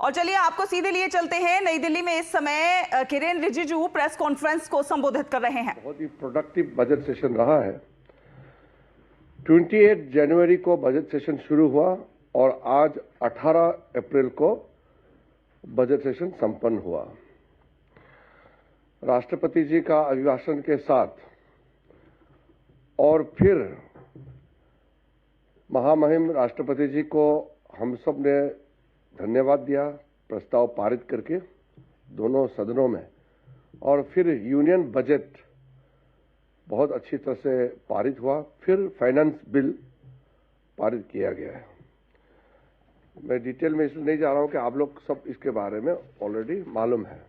और चलिए आपको सीधे लिए चलते हैं। नई दिल्ली में इस समय किरेन रिजिजू प्रेस कॉन्फ्रेंस को संबोधित कर रहे हैं। बहुत ही प्रोडक्टिव बजट सेशन रहा है। 28 जनवरी को बजट सेशन शुरू हुआ और आज 18 अप्रैल को बजट सेशन संपन्न हुआ। राष्ट्रपति जी का अभिभाषण के साथ और फिर महामहिम राष्ट्रपति जी को हम सब ने धन्यवाद दिया प्रस्ताव पारित करके दोनों सदनों में, और फिर यूनियन बजट बहुत अच्छी तरह से पारित हुआ। फिर फाइनेंस बिल पारित किया गया है। मैं डिटेल में इसलिए नहीं जा रहा हूं कि आप लोग सब इसके बारे में ऑलरेडी मालूम है।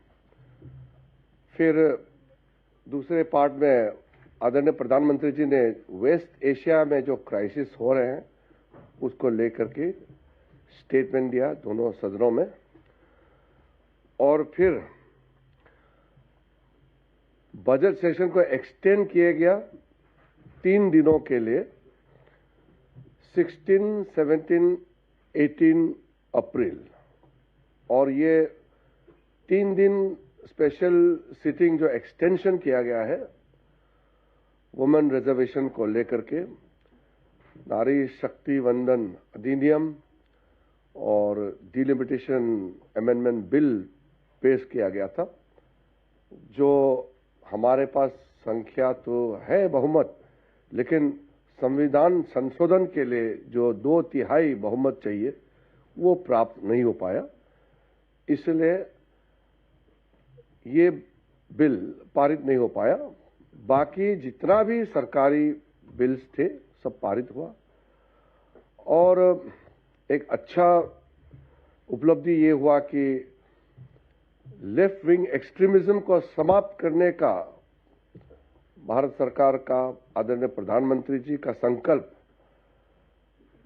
फिर दूसरे पार्ट में आदरणीय प्रधानमंत्री जी ने वेस्ट एशिया में जो क्राइसिस हो रहे हैं उसको लेकर के स्टेटमेंट दिया दोनों सदनों में, और फिर बजट सेशन को एक्सटेंड किया गया 3 दिनों के लिए 16, 17, 18 अप्रैल। और ये 3 दिन स्पेशल सिटिंग जो एक्सटेंशन किया गया है वुमेन रिजर्वेशन को लेकर के, नारी शक्ति वंदन अधिनियम और डिलिमिटेशन अमेंडमेंट बिल पेश किया गया था, जो हमारे पास संख्या तो है बहुमत, लेकिन संविधान संशोधन के लिए जो 2/3 बहुमत चाहिए वो प्राप्त नहीं हो पाया। इसलिए ये बिल पारित नहीं हो पाया। बाकी जितना भी सरकारी बिल्स थे सब पारित हुआ। और एक अच्छा उपलब्धि ये हुआ कि लेफ्ट विंग एक्सट्रीमिज्म को समाप्त करने का भारत सरकार का आदरणीय प्रधानमंत्री जी का संकल्प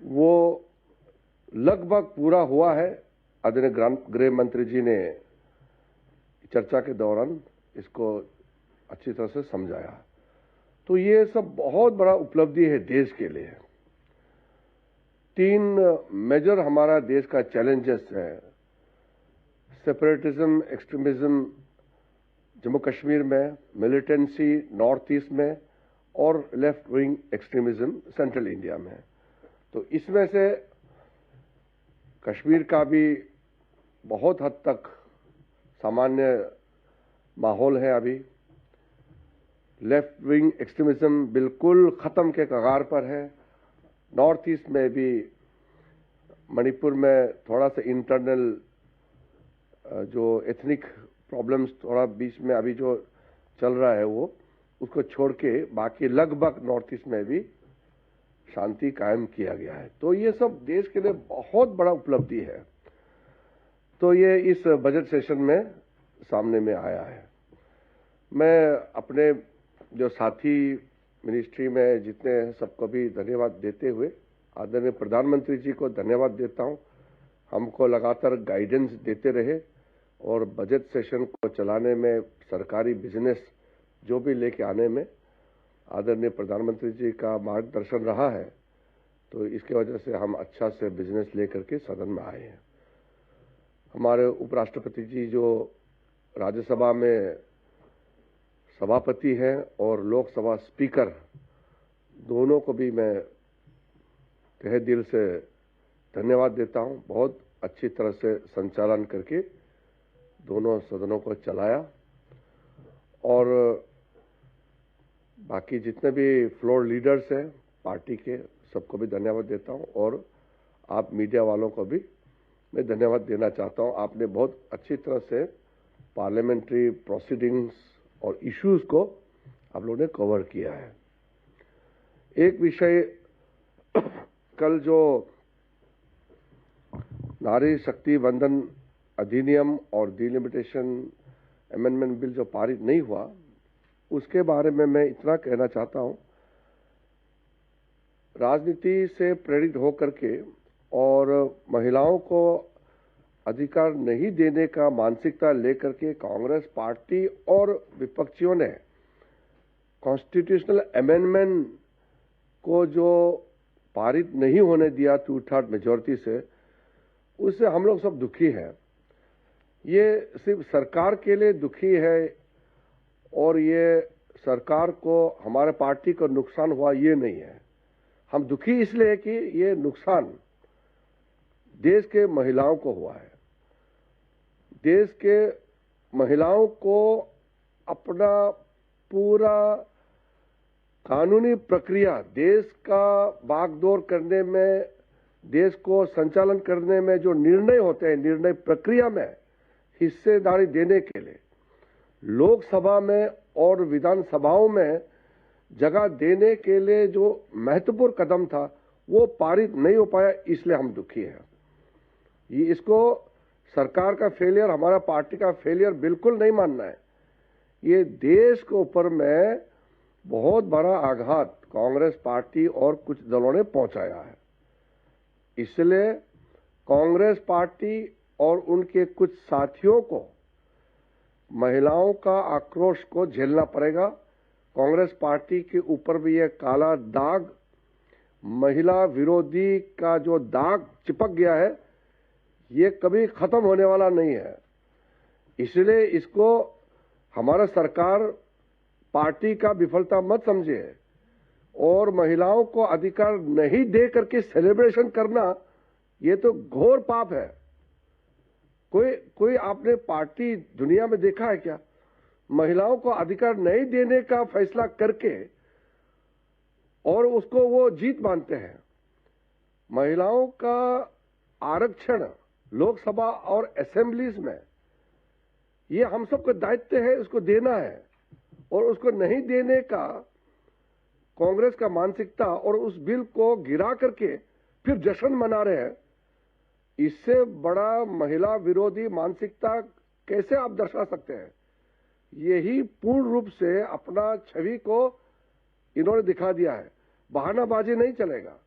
वो लगभग पूरा हुआ है। आदरणीय गृह मंत्री जी ने चर्चा के दौरान इसको अच्छी तरह से समझाया। तो ये सब बहुत बड़ा उपलब्धि है देश के लिए। 3 मेजर हमारा देश का चैलेंजेस है, सेपरेटिज्म एक्सट्रीमिज्म जम्मू कश्मीर में, मिलिटेंसी नॉर्थ ईस्ट में, और left wing extremism central India में। तो इसमें से कश्मीर का भी बहुत हद तक सामान्य माहौल है। अभी लेफ्ट विंग एक्सट्रीमिज्म बिल्कुल खत्म के कगार पर है। नॉर्थ ईस्ट में भी मणिपुर में थोड़ा सा इंटरनल जो एथनिक प्रॉब्लम्स थोड़ा बीच में अभी जो चल रहा है वो उसको छोड़ के बाकी लगभग नॉर्थ ईस्ट में भी शांति कायम किया गया है। तो ये सब देश के लिए बहुत बड़ा उपलब्धि है। तो ये इस बजट सेशन में सामने में आया है। मैं अपने जो साथी मिनिस्ट्री में जितने हैं सबको भी धन्यवाद देते हुए आदरणीय प्रधानमंत्री जी को धन्यवाद देता हूं। हमको लगातार गाइडेंस देते रहे और बजट सेशन को चलाने में, सरकारी बिजनेस जो भी लेके आने में आदरणीय प्रधानमंत्री जी का मार्गदर्शन रहा है। तो इसके वजह से हम अच्छा से बिजनेस लेकर के सदन में आए हैं। हमारे उपराष्ट्रपति जी जो राज्यसभा में सभापति हैं और लोकसभा स्पीकर, दोनों को भी मैं तहे दिल से धन्यवाद देता हूं। बहुत अच्छी तरह से संचालन करके दोनों सदनों को चलाया। और बाकी जितने भी फ्लोर लीडर्स हैं पार्टी के, सबको भी धन्यवाद देता हूं। और आप मीडिया वालों को भी मैं धन्यवाद देना चाहता हूं। आपने बहुत अच्छी तरह से पार्लियामेंट्री प्रोसीडिंग्स और इश्यूज को आप लोगों ने कवर किया है। एक विषय कल जो नारी शक्ति वंदन अधिनियम और डिलिमिटेशन अमेंडमेंट बिल जो पारित नहीं हुआ, उसके बारे में मैं इतना कहना चाहता हूं। राजनीति से प्रेरित होकर के और महिलाओं को अधिकार नहीं देने का मानसिकता लेकर के कांग्रेस पार्टी और विपक्षियों ने कॉन्स्टिट्यूशनल अमेंडमेंट को जो पारित नहीं होने दिया 2/3 मेजॉरिटी से, उससे हम लोग सब दुखी हैं। ये सिर्फ सरकार के लिए दुखी है और ये सरकार को हमारे पार्टी को नुकसान हुआ ये नहीं है। हम दुखी इसलिए कि ये नुकसान देश के महिलाओं को हुआ है। देश के महिलाओं को अपना पूरा कानूनी प्रक्रिया, देश का भागदौड़ करने में, देश को संचालन करने में जो निर्णय होते हैं, निर्णय प्रक्रिया में हिस्सेदारी देने के लिए लोकसभा में और विधानसभाओं में जगह देने के लिए जो महत्वपूर्ण कदम था वो पारित नहीं हो पाया, इसलिए हम दुखी हैं। ये इसको सरकार का फेलियर, हमारा पार्टी का फेलियर बिल्कुल नहीं मानना है। ये देश के ऊपर में बहुत बड़ा आघात कांग्रेस पार्टी और कुछ दलों ने पहुंचाया है। इसलिए कांग्रेस पार्टी और उनके कुछ साथियों को महिलाओं का आक्रोश को झेलना पड़ेगा। कांग्रेस पार्टी के ऊपर भी यह काला दाग, महिला विरोधी का जो दाग चिपक गया है, ये कभी खत्म होने वाला नहीं है। इसलिए इसको हमारा सरकार पार्टी का विफलता मत समझे और महिलाओं को अधिकार नहीं दे करके सेलिब्रेशन करना ये तो घोर पाप है। कोई आपने पार्टी दुनिया में देखा है क्या? महिलाओं को अधिकार नहीं देने का फैसला करके और उसको वो जीत मानते हैं। महिलाओं का आरक्षण लोकसभा और असेंबलीज में ये हम सबका दायित्व है, उसको देना है। और उसको नहीं देने का कांग्रेस का मानसिकता और उस बिल को गिरा करके फिर जश्न मना रहे हैं, इससे बड़ा महिला विरोधी मानसिकता कैसे आप दर्शा सकते हैं? यही पूर्ण रूप से अपना छवि को इन्होंने दिखा दिया है। बहानाबाजी नहीं चलेगा,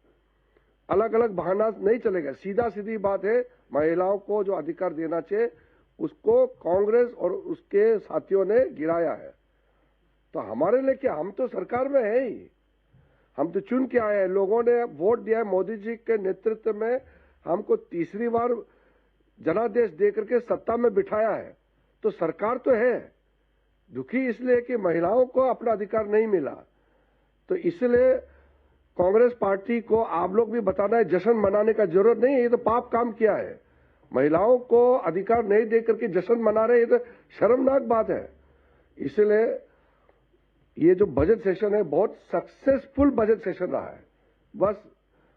अलग अलग बहाना नहीं चलेगा। सीधा सीधी बात है, महिलाओं को जो अधिकार देना चाहिए उसको कांग्रेस और उसके साथियों ने गिराया है। तो हमारे लिए क्या, हम तो सरकार में है ही, हम तो चुन के आए हैं, लोगों ने वोट दिया है। मोदी जी के नेतृत्व में हमको तीसरी बार जनादेश देकर के सत्ता में बिठाया है, तो सरकार तो है। दुखी इसलिए कि महिलाओं को अपना अधिकार नहीं मिला। तो इसलिए कांग्रेस पार्टी को आप लोग भी बताना है, जश्न मनाने का जरूरत नहीं है, ये तो पाप काम किया है। महिलाओं को अधिकार नहीं देकर के जश्न मना रहे, ये तो शर्मनाक बात है। इसलिए ये जो बजट सेशन है बहुत सक्सेसफुल बजट सेशन रहा है, बस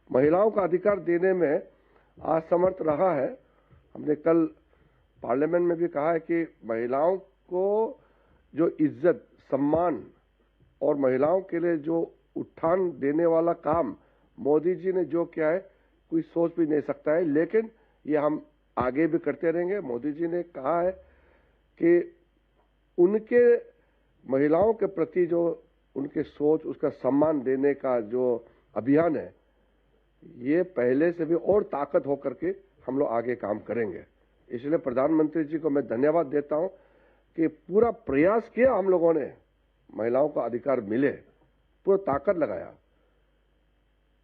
महिलाओं का अधिकार देने में असमर्थ रहा है। हमने कल पार्लियामेंट में भी कहा है कि महिलाओं को जो इज्जत, सम्मान और महिलाओं के लिए जो उत्थान देने वाला काम मोदी जी ने जो किया है कोई सोच भी नहीं सकता है, लेकिन ये हम आगे भी करते रहेंगे। मोदी जी ने कहा है कि उनके महिलाओं के प्रति जो उनके सोच, उसका सम्मान देने का जो अभियान है, ये पहले से भी और ताकत होकर के हम लोग आगे काम करेंगे। इसलिए प्रधानमंत्री जी को मैं धन्यवाद देता हूं कि पूरा प्रयास किया हम लोगों ने, महिलाओं का अधिकार मिले, पूरा ताकत लगाया।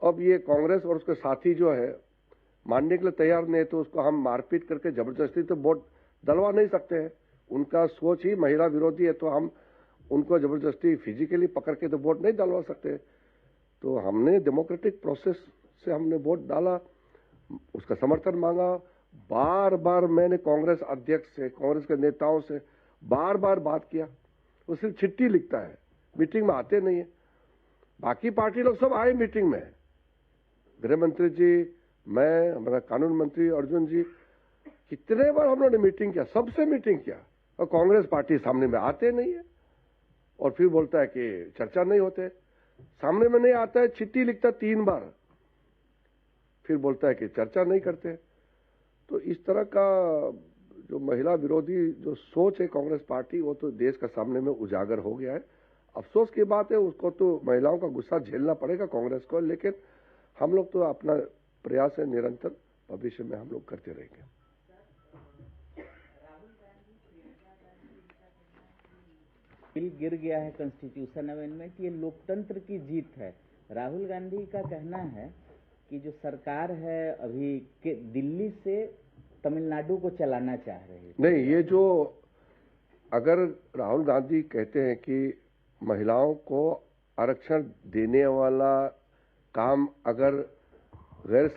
अब ये कांग्रेस और उसके साथी जो है मानने के लिए तैयार नहीं है, तो उसको हम मारपीट करके जबरदस्ती तो वोट डलवा नहीं सकते हैं। उनका सोच ही महिला विरोधी है, तो हम उनको जबरदस्ती फिजिकली पकड़ के तो वोट नहीं डलवा सकते। तो हमने डेमोक्रेटिक प्रोसेस से हमने वोट डाला, उसका समर्थन मांगा। बार बार मैंने कांग्रेस अध्यक्ष से, कांग्रेस के नेताओं से बार बार बात किया। वो सिर्फ चिट्ठी लिखता है, मीटिंग में आते नहीं है। बाकी पार्टी लोग सब आए मीटिंग में, गृह मंत्री जी, मैं, हमारा कानून मंत्री अर्जुन जी, कितने बार हम लोगों ने मीटिंग किया, सबसे मीटिंग किया, और कांग्रेस पार्टी सामने में आते नहीं है। और फिर बोलता है कि चर्चा नहीं होते, सामने में नहीं आता है, चिट्ठी लिखता 3 बार, फिर बोलता है कि चर्चा नहीं करते। तो इस तरह का जो महिला विरोधी जो सोच है कांग्रेस पार्टी, वो तो देश का सामने में उजागर हो गया है। अफसोस की बात है, उसको तो महिलाओं का गुस्सा झेलना पड़ेगा कांग्रेस को, लेकिन हम लोग तो अपना प्रयास है निरंतर, भविष्य में हम लोग करते रहेंगे। बिल गिर गया है कॉन्स्टिट्यूशन अमेंडमेंट, ये लोकतंत्र की जीत है। राहुल गांधी का कहना है कि जो सरकार है अभी के दिल्ली से तमिलनाडु को चलाना चाह रहे हैं। नहीं, ये जो अगर राहुल गांधी कहते हैं कि महिलाओं को आरक्षण देने वाला काम अगर गैर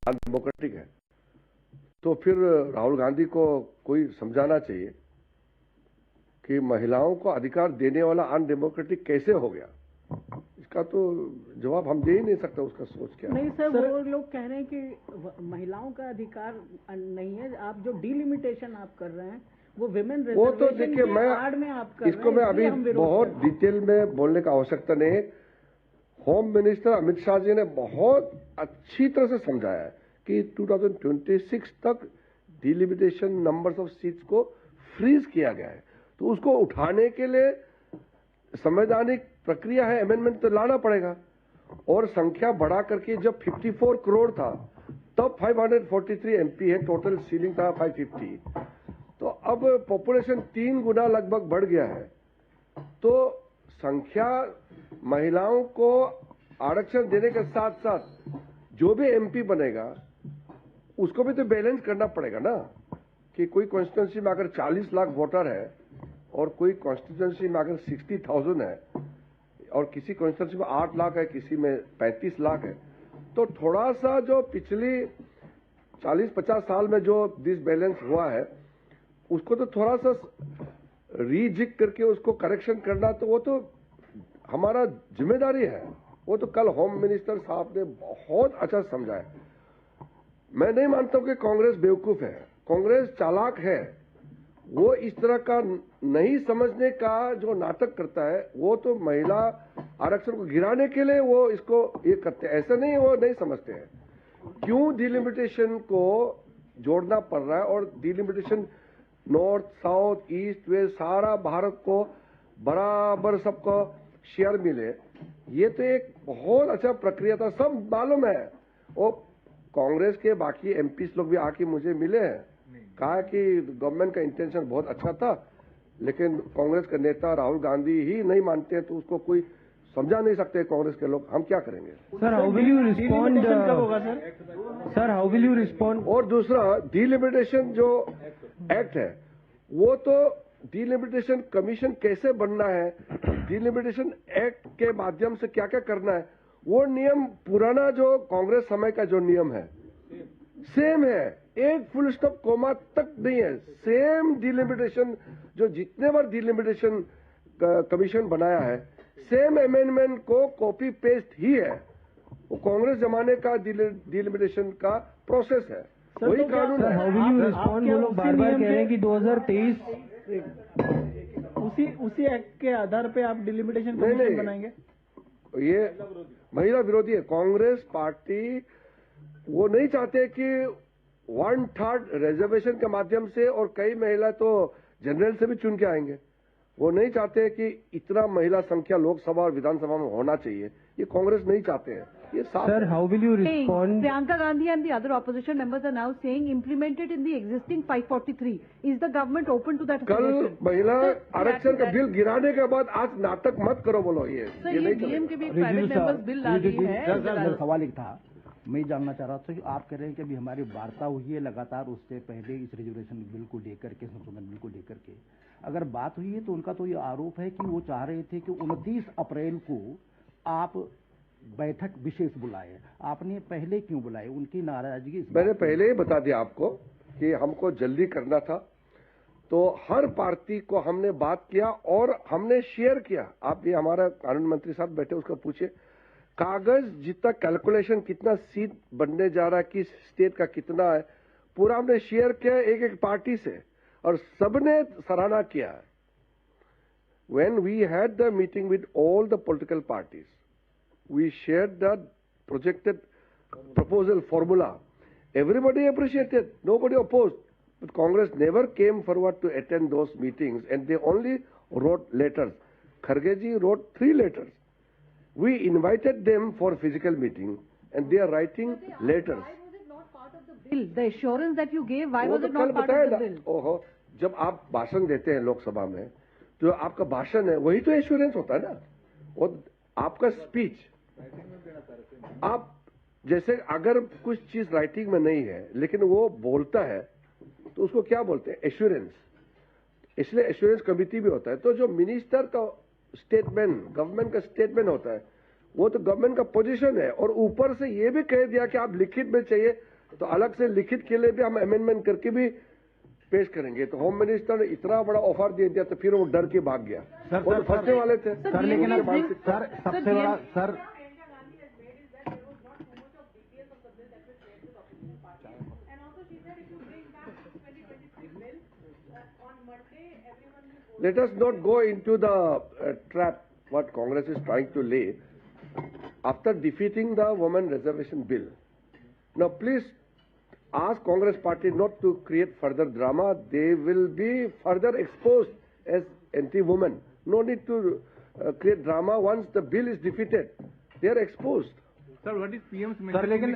डेमोक्रेटिक है, तो फिर राहुल गांधी को कोई समझाना चाहिए कि महिलाओं को अधिकार देने वाला अनडेमोक्रेटिक कैसे हो गया। इसका तो जवाब हम दे ही नहीं सकते, उसका सोच क्या है। नहीं सर, वो लोग कह रहे हैं कि महिलाओं का अधिकार नहीं है। आप जो डिलिमिटेशन आप कर रहे हैं वो विमेन वो तो रिजर्वेशन देखिए, के मैं आड़ में आप कर इसको रहे मैं हैं, अभी इसलिए हम विरोध बहुत कर रहे हैं। डिटेल में बोलने का आवश्यकता नहीं है। होम मिनिस्टर अमित शाह जी ने बहुत अच्छी तरह से समझाया है कि 2026 तक डिलिमिटेशन नंबर्स ऑफ सीट्स को फ्रीज किया गया है, तो उसको उठाने के लिए संवैधानिक प्रक्रिया है, अमेंडमेंट तो लाना पड़ेगा। और संख्या बढ़ा करके जब 54 करोड़ था तब 543 एमपी है, टोटल सीलिंग था 550, तो अब पॉपुलेशन 3 गुना लगभग बढ़ गया है। तो संख्या महिलाओं को आरक्षण देने के साथ साथ जो भी एमपी बनेगा उसको भी तो बैलेंस करना पड़ेगा ना, कि कोई कॉन्स्टिट्यूंसी में अगर 40 लाख वोटर है और कोई कॉन्स्टिट्यूंसी में अगर 60,000 है और किसी कॉन्स्टिट्यूंसी में 8 लाख है, किसी में 35 लाख है, तो थोड़ा सा जो पिछली 40-50 साल में जो डिसबैलेंस हुआ है उसको तो थोड़ा सा रीजिक करके उसको करेक्शन करना, तो वो तो हमारा जिम्मेदारी है। वो तो कल होम मिनिस्टर साहब ने बहुत अच्छा समझाया। मैं नहीं मानता हूं कि कांग्रेस बेवकूफ है, कांग्रेस चालाक है। वो इस तरह का नहीं समझने का जो नाटक करता है, वो तो महिला आरक्षण को गिराने के लिए वो इसको ये करते हैं। ऐसा नहीं, वो नहीं समझते हैं क्यों डिलिमिटेशन को जोड़ना पड़ रहा है, और delimitation north south east west सारा भारत को बराबर सबको शेयर मिले, ये तो एक बहुत अच्छा प्रक्रिया था, सब मालूम है। और कांग्रेस के बाकी एमपीस लोग भी आके मुझे मिले हैं, कहा कि गवर्नमेंट का इंटेंशन बहुत अच्छा था, लेकिन कांग्रेस के नेता राहुल गांधी ही नहीं मानते हैं, तो उसको कोई समझा नहीं सकते कांग्रेस के लोग। हम क्या करेंगे? Sir, how will you respond? कब होगा sir, how will you respond? और दूसरा, डिलिमिटेशन जो एक्ट है, वो तो डिलिमिटेशन कमीशन कैसे बनना है, डिलिमिटेशन एक्ट के माध्यम से क्या क्या करना है, वो नियम पुराना जो कांग्रेस समय का जो नियम है सेम है, एक फुल स्टॉप कोमा तक नहीं है, सेम डिलिमिटेशन जो जितने बार डिलिमिटेशन कमीशन बनाया है, सेम अमेंडमेंट को कॉपी पेस्ट ही है। वो कांग्रेस जमाने का डिलिमिटेशन का प्रोसेस है, वही कानून है। How will you respond? वो लोग बार बार कह रहे हैं कि 2023 उसी एक्ट के आधार पे आप डिलिमिटेशन कमीशन बनाएंगे? ये महिला विरोधी है। कांग्रेस पार्टी वो नहीं चाहते कि 1/3 रिजर्वेशन के माध्यम से, और कई महिला तो जनरल से भी चुन के आएंगे, वो नहीं चाहते कि इतना महिला संख्या लोकसभा और विधानसभा में होना चाहिए, ये कांग्रेस नहीं चाहते हैं। ये sir, how will you respond? Priyanka Gandhi and the other opposition members are now saying implemented in the existing 543. Is the government open to that कल suggestion? महिला आरक्षण का बिल गिराने के बाद आज नाटक मत करो, बोलो ये सर, ये ये नहीं डीएम चलेगा। के भी प्राइवेट मेंबर्स बिल ला रही है। मेरा सवाल एक था, मैं जानना चाह रहा था कि आप कह रहे हैं कि अभी हमारी वार्ता हुई है लगातार, उससे पहले इस रिजर्वेशन बिल को लेकर के, संशोधन बिल को लेकर के अगर बात हुई है, तो उनका तो ये आरोप है कि वो चाह रहे थे कि 29 अप्रैल को आप बैठक विशेष बुलाए। आपने पहले क्यों बुलाए? उनकी नाराजगी मैंने पहले ही बता दिया आपको कि हमको जल्दी करना था, तो हर पार्टी को हमने बात किया और हमने शेयर किया। आप ये हमारा कानून मंत्री साहब बैठे, उसको पूछिए, कागज जितना कैलकुलेशन कितना सीट बनने जा रहा है, किस स्टेट का कितना है, पूरा हमने शेयर किया एक एक पार्टी से, और सबने सराहना किया। When we had the meeting with all the political parties, we shared the projected proposal formula. Everybody appreciated, nobody opposed. But Congress never came forward to attend those meetings, and they only wrote letters. Kharge ji wrote 3 letters. We invited them for physical meeting, and they are writing letters. Why was it not part of the bill? The assurance that you gave, why वो was तो it कल not part बताया of the ना। bill? ओहो, जब आप भाषण देते हैं लोकसभा में, जो आपका भाषण है वही तो एश्योरेंस होता है ना। और आपका स्पीच, आप जैसे अगर कुछ चीज राइटिंग में नहीं है लेकिन वो बोलता है तो उसको क्या बोलते हैं, एश्योरेंस। इसलिए एश्योरेंस कमिटी भी होता है। तो जो मिनिस्टर का स्टेटमेंट, गवर्नमेंट का स्टेटमेंट होता है, वो तो गवर्नमेंट का पोजीशन है। और ऊपर से ये भी कह दिया कि आप लिखित में चाहिए तो अलग से लिखित के लिए भी हम अमेंडमेंट करके भी पेश करेंगे। तो होम मिनिस्टर ने इतना बड़ा ऑफर दे दिया तो फिर वो डर के भाग गया। वो तो फंसने वाले थे। सर लेकिन सर सबसे बड़ा sir Let us not go into the trap what Congress is trying to lay after defeating the women reservation bill. Now please ask Congress party not to create further drama. They will be further exposed as anti-women. No need to create drama. Once the bill is defeated, they are exposed. Sir, what is PM's message? Sir लेकिन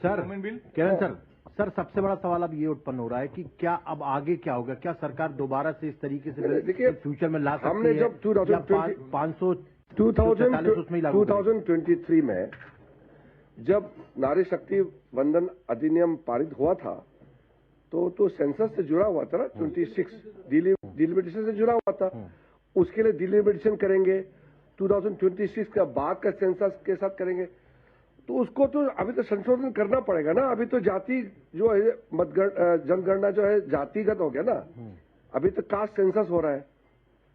sir women bill? किरण sir सबसे बड़ा सवाल अब ये उत्पन्न हो रहा है कि क्या अब आगे क्या होगा, क्या सरकार दोबारा से इस तरीके से देखिए, फ्यूचर में ला सकती हमने है? जब 2023 में जब नारी शक्ति वंदन अधिनियम पारित हुआ था तो सेंसस से जुड़ा हुआ था ना, 26 डिलिमिटेशन से जुड़ा हुआ था। उसके लिए डिलिमिटेशन करेंगे, 2026 का बाद का सेंसस के साथ करेंगे। तो उसको तो अभी तो संशोधन करना पड़ेगा ना। अभी तो जाति जो है जनगणना जो है जातिगत हो गया ना, अभी तो कास्ट सेंसस हो रहा है,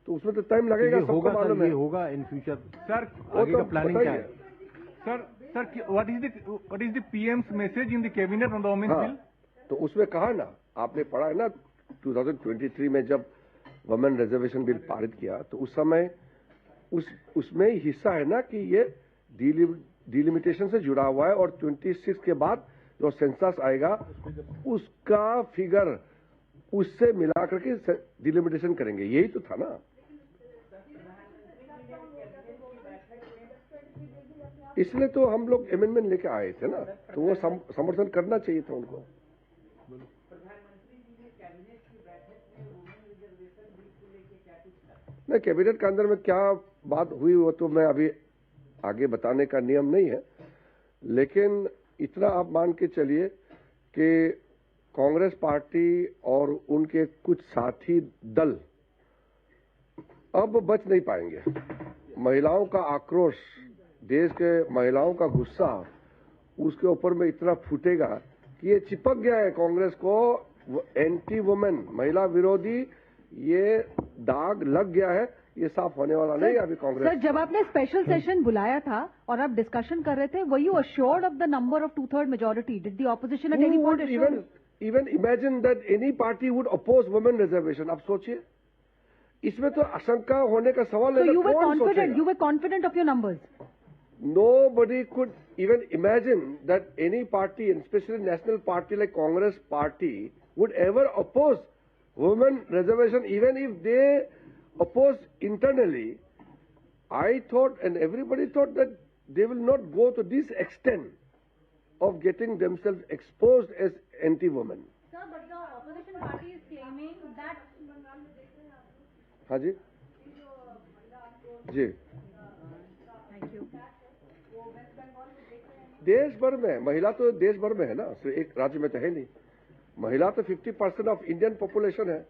तो उसमें तो टाइम लगेगा। सबको मालूम है होगा इन फ्यूचर सर, आगे का प्लानिंग क्या है? Sir what is the PM's message in the cabinet on the women's bill? तो उसमें कहा ना, आपने पढ़ा है ना, 2023 में जब वुमेन रिजर्वेशन बिल पारित किया तो उस समय उसमें हिस्सा है ना कि ये डिलिमिटेशन से जुड़ा हुआ है और 26 के बाद जो सेंसस आएगा उसका फिगर उससे मिला करके डिलिमिटेशन करेंगे। यही तो था ना। इसलिए तो हम लोग अमेंडमेंट लेके आए थे ना, तो वो समर्थन करना चाहिए था उनको। नहीं, कैबिनेट के अंदर में क्या बात हुई वो तो मैं अभी आगे बताने का नियम नहीं है, लेकिन इतना आप मान के चलिए कि कांग्रेस पार्टी और उनके कुछ साथी दल अब बच नहीं पाएंगे। महिलाओं का आक्रोश, देश के महिलाओं का गुस्सा उसके ऊपर में इतना फूटेगा कि ये चिपक गया है कांग्रेस को। एंटी वुमेन, महिला विरोधी, ये दाग लग गया है। ये साफ होने वाला नहीं अभी कांग्रेस। सर, जब आपने स्पेशल सेशन बुलाया था और आप डिस्कशन कर रहे थे, were you assured of the number of 2/3 majority? Did the opposition at any point assure? Even imagine that any party would oppose women reservation? आप सोचिए, इसमें तो आशंका होने का सवाल है। You were confident of your numbers? Nobody could even imagine that any party, and especially national party like Congress party, would ever oppose women reservation, even if they oppose internally. I thought, and everybody thought, that they will not go to this extent of getting themselves exposed as anti-women. Sir, but the opposition party is claiming that. हाँ जी, जी। Thank you. देश भर में महिला तो देश भर में है ना, सिर्फ एक राज्य में तो है नहीं। महिला तो 50% ऑफ इंडियन पॉपुलेशन है।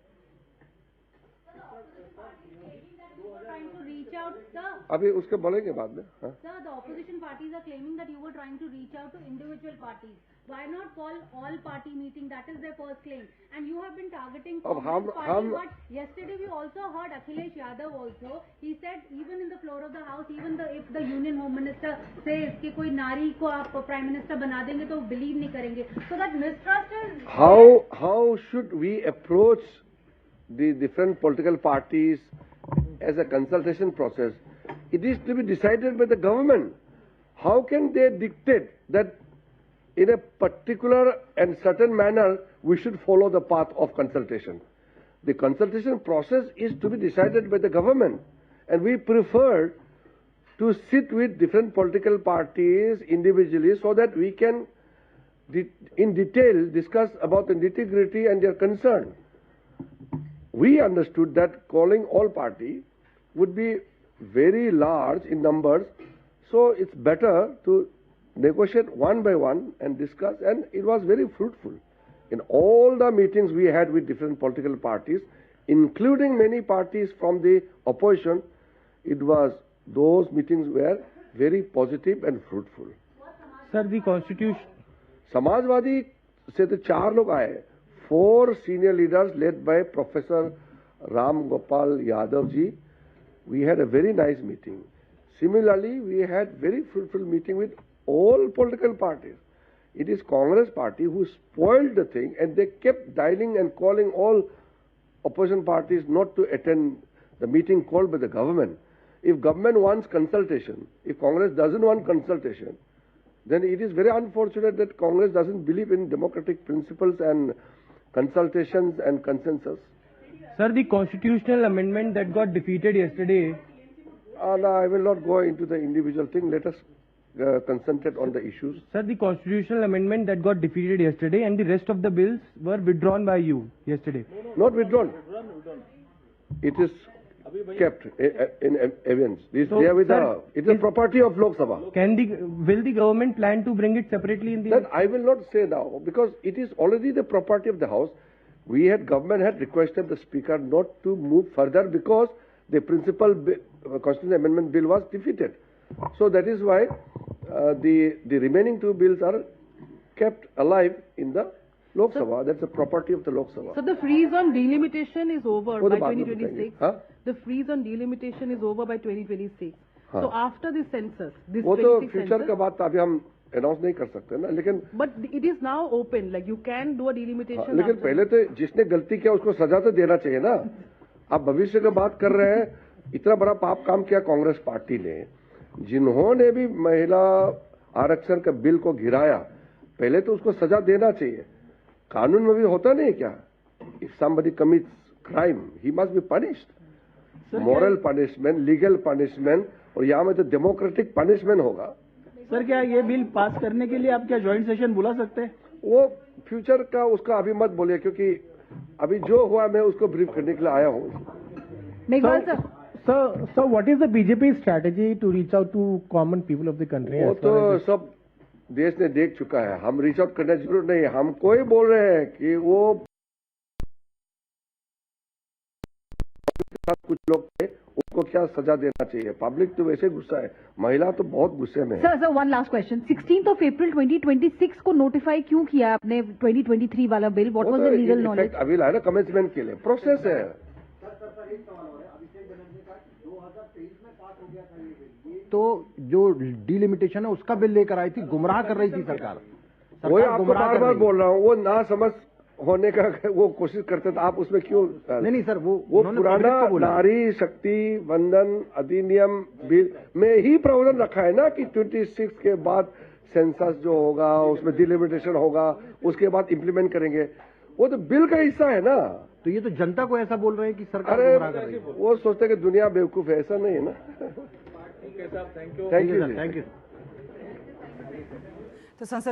अभी उसके बोलेंगे बाद में। हाँ? Sir, the opposition parties are claiming that you were trying to reach out to individual parties. Why not call all party meeting? That is their first claim. And you have been targeting Congress party. But yesterday we also heard Akhilesh Yadav also. He said even in the floor of the house, even if the Union Home Minister says कि कोई नारी को आप Prime Minister बना देंगे तो believe नहीं करेंगे. So that mistrust is. How should we approach the different political parties as a consultation process? It is to be decided by the government. How can they dictate that in a particular and certain manner we should follow the path of consultation? The consultation process is to be decided by the government, and we prefer to sit with different political parties individually so that we can in detail discuss about the nitty-gritty and their concern. We understood that calling all party would be very large in numbers, so it's better to negotiate one by one and discuss, and it was very fruitful. In all the meetings we had with different political parties, including many parties from the opposition, those meetings were very positive and fruitful. Sir, the constitution. Samajwadi से तो 4 लोग आए, 4 senior leaders led by Professor Ram Gopal Yadav ji. We had a very nice meeting. Similarly, we had very fruitful meeting with all political parties. It is Congress party who spoiled the thing, and they kept dialing and calling all opposition parties not to attend the meeting called by the government. If government wants consultation, if Congress doesn't want consultation, then it is very unfortunate that Congress doesn't believe in democratic principles and consultations and consensus. Sir, the constitutional amendment that got defeated yesterday. No, I will not go into the individual thing. Let us concentrate on the issues. Sir, the constitutional amendment that got defeated yesterday and the rest of the bills were withdrawn by you yesterday. Not withdrawn. It is kept in evidence. It is a property of Lok Sabha. Will the government plan to bring it separately in the... That I will not say now, because it is already the property of the House. Government had requested the Speaker not to move further because the principal constitutional amendment bill was defeated. So that is why the remaining 2 bills are kept alive in the Lok Sabha. That's the property of the Lok Sabha. So the freeze on delimitation is over by 2026. Huh? The freeze on delimitation is over by 2026. So after the census, this वो तो 26 future का census, बात अभी हम announce नहीं कर सकते ना, लेकिन but it is now open. Like you can do a delimitation. लेकिन after. पहले तो जिसने गलती किया उसको सजा तो देना चाहिए ना. आप भविष्य की बात कर रहे हैं. इतना बड़ा पाप काम किया कांग्रेस पार्टी ने, जिन्होंने भी महिला आरक्षण का बिल को गिराया, पहले तो उसको सजा देना चाहिए. कानून में भी होता नहीं क्या? If somebody commits crime, he must be punished. Moral punishment, legal punishment, और यहाँ में तो डेमोक्रेटिक पनिशमेंट होगा. सर, क्या ये बिल पास करने के लिए आप क्या ज्वाइंट सेशन बुला सकते हैं? वो फ्यूचर का उसका अभी मत बोलिए, क्योंकि अभी जो हुआ मैं उसको ब्रीफ करने के लिए आया हूँ. Meghwal sir, So what is the BJP strategy to reach out to common people of the country? वो तो सब देश ने देख चुका है. हम रीच आउट करने की जरूरत नहीं है. हमको ही बोल रहे हैं कि वो कुछ लोग थे, उनको क्या सजा देना चाहिए. पब्लिक तो वैसे गुस्सा है, महिला तो बहुत गुस्से में है. Sir, one last question. 16th of April 2026 को नोटिफाई क्यों किया आपने 2023 वाला bill? What was the legal knowledge? अभी लाया ना कमेंसमेंट के लिए, प्रोसेस है. तो जो डिलिमिटेशन है उसका बिल लेकर आई थी, गुमराह कर रही थी सरकार. वही आपको बार बार बोल रहा हूँ, वो ना समझ होने का वो कोशिश करते थे. आप उसमें क्यों? नहीं सर, वो पुराना नारी शक्ति वंदन अधिनियम बिल में ही प्रावधान रखा है ना कि 26 के बाद सेंसस जो होगा उसमें डिलिमिटेशन होगा, उसके बाद इम्प्लीमेंट करेंगे. वो तो बिल का हिस्सा है ना. तो ये तो जनता को ऐसा बोल रहे हैं कि सरकार अरे गुमराह कर रही है. वो सोचते हैं कि दुनिया बेवकूफ है, ऐसा नहीं है ना. Thank you. Thank you. तो संसद